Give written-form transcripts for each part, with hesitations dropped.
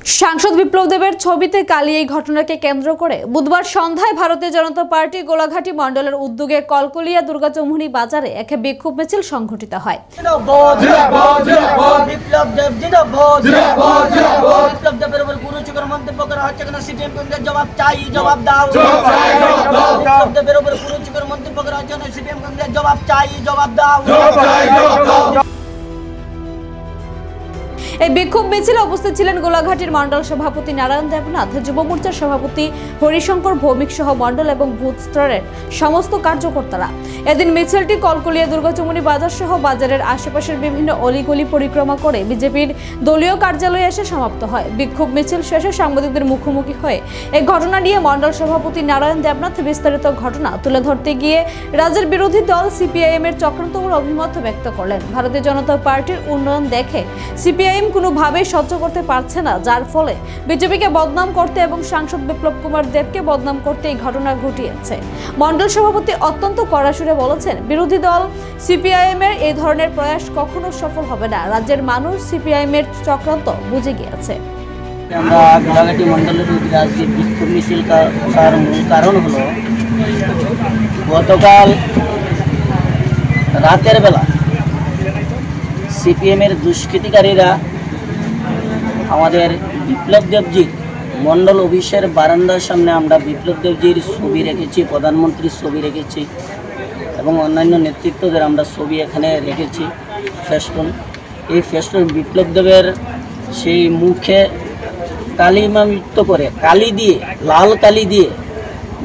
সাংসদ বিপ্লব দেবের ছবিতে কালি এই ঘটনাকে কেন্দ্র করে বুধবার সন্ধ্যায় ভারতীয় জনতা পার্টি গোলাঘাটি মণ্ডলের উদ্যোগে কলকলিয়া দুর্গাচৌমুহনী বাজারে এক বিক্ষোভ মিছিল সংঘটিত হয়। এই বিক্ষোভ মিছিলে উপস্থিত ছিলেন গোলাঘাটির মণ্ডল সভাপতি নারায়ণ দেবনাথ, যুব মোর্চার সভাপতি হরিশঙ্কর ভৌমিক সহ মণ্ডল এবং বুথ স্তরের সমস্ত কার্যকর্তারা। এদিন মিছিলটি কলকলিয়া দুর্গাচৌমুহনী বাজার সহ বাজারের আশেপাশের বিভিন্ন অলিগলি পরিক্রমা করে বিজেপির দলীয় কার্যালয়ে এসে সমাপ্ত হয়। বিক্ষোভ মিছিল শেষে সাংবাদিকদের মুখোমুখি হয়ে এই ঘটনা নিয়ে মণ্ডল সভাপতি নারায়ণ দেবনাথ বিস্তারিত ঘটনা তুলে ধরতে গিয়ে রাজ্যের বিরোধী দল সিপিআইএম এর চক্রান্তমূলক অভিমত ব্যক্ত করলেন। ভারতীয় জনতা পার্টির উন্নয়ন দেখে সিপিআইএম কোনোভাবেই সহ্য করতে পারছে না, যার ফলে বিজেপিকে বদনাম করতে এবং সাংসদ বিপ্লব কুমার দেবকে বদনাম করতে এই ঘটনা ঘটিয়েছে। মণ্ডল সভাপতি অত্যন্ত কড়া সুরে বলেছেন, বিরোধী দল সিপিআইএম এর এই ধরনের প্রয়াস কখনো সফল হবে না। রাজ্যের মানুষ সিপিআইএম এর চক্রান্ত বুঝে গিয়েছে। আমরা গোলাঘাটি মণ্ডলের আজকে বিক্ষোভ মিছিল করার মূল কারণ হলো গতকাল রাতের বেলা সিপিএম এর দুষ্কৃতিকারীরা আমাদের বিপ্লব দেবজির মণ্ডল অফিসের বারান্দার সামনে আমরা বিপ্লব দেবজির ছবি রেখেছি, প্রধানমন্ত্রীর ছবি রেখেছি এবং অন্যান্য নেতৃত্বদের আমরা ছবি এখানে রেখেছি ফেস্টুন। এই ফেস্টুন বিপ্লব দেবের সেই মুখে কালিমালিপ্ত করে কালি দিয়ে, লাল কালি দিয়ে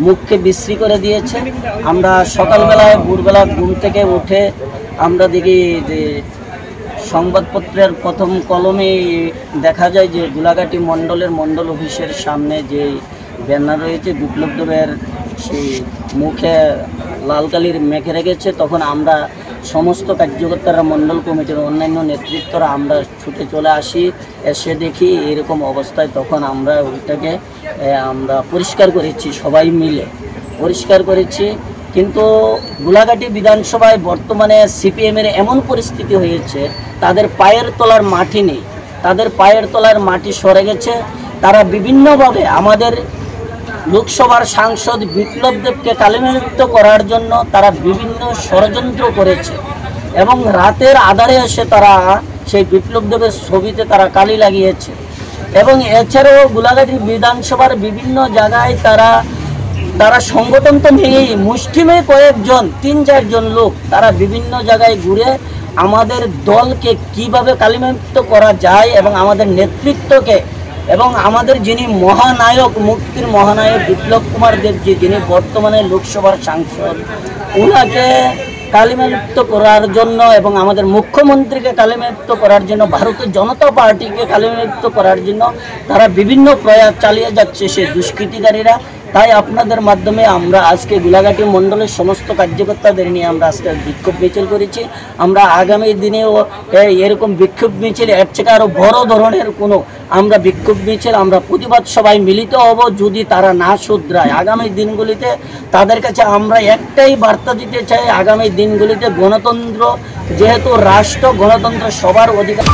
মুখকে বিশ্রী করে দিয়েছে। আমরা সকালবেলায় ভোরবেলা ঘুম থেকে উঠে আমরা দেখি যে সংবাদপত্রের প্রথম কলমে দেখা যায় যে গোলাঘাটি মণ্ডলের মণ্ডল অফিসের সামনে যে ব্যানার রয়েছে বিপ্লব দেবের সেই মুখে লাল কালির মেখে রেখেছে। তখন আমরা সমস্ত কার্যকর্তারা, মণ্ডল কমিটির অন্যান্য নেতৃত্বরা আমরা ছুটে চলে আসি, এসে দেখি এরকম অবস্থায়। তখন আমরা ওইটাকে আমরা পরিষ্কার করেছি, সবাই মিলে পরিষ্কার করেছি। কিন্তু গোলাঘাটি বিধানসভায় বর্তমানে সিপিএমের এমন পরিস্থিতি হয়েছে, তাদের পায়ের তলার মাটি নেই, তাদের পায়ের তলার মাটি সরে গেছে। তারা বিভিন্নভাবে আমাদের লোকসভার সাংসদ বিপ্লব দেবকে কালিমালিপ্ত করার জন্য তারা বিভিন্ন ষড়যন্ত্র করেছে এবং রাতের আধারে এসে তারা সেই বিপ্লব দেবের ছবিতে তারা কালি লাগিয়েছে। এবং এছাড়াও গোলাঘাটি বিধানসভার বিভিন্ন জায়গায় তারা সংগঠন তো নেই, মুষ্টিমেয় কয়েকজন ৩-৪ জন লোক তারা বিভিন্ন জায়গায় ঘুরে আমাদের দলকে কিভাবে কালিমালিপ্ত করা যায় এবং আমাদের নেতৃত্বকে এবং আমাদের যিনি মহানায়ক, মুক্তির মহানায়ক বিপ্লব কুমার দেবজি, যিনি বর্তমানে লোকসভার সাংসদ, ওনাকে কালিমালিপ্ত করার জন্য এবং আমাদের মুখ্যমন্ত্রীকে কালিমালিপ্ত করার জন্য, ভারতীয় জনতা পার্টিকে কালিমালিপ্ত করার জন্য তারা বিভিন্ন প্রয়াস চালিয়ে যাচ্ছে সেই দুষ্কৃতিকারীরা। তাই আপনাদের মাধ্যমে আমরা আজকে গোলাঘাটি মণ্ডলের সমস্ত কার্যকর্তাদের নিয়ে আমরা আজকে বিক্ষোভ মিছিল করেছি। আমরা আগামী দিনেও এরকম বিক্ষোভ মিছিল এর থেকে আরও বড় ধরনের কোনো আমরা বিক্ষোভ মিছিল, আমরা প্রতিবাদ সবাই মিলিত হব যদি তারা না শুধরায়। আগামী দিনগুলিতে তাদের কাছে আমরা একটাই বার্তা দিতে চাই, আগামী দিনগুলিতে গণতন্ত্র, যেহেতু রাষ্ট্র, গণতন্ত্র সবার অধিকার।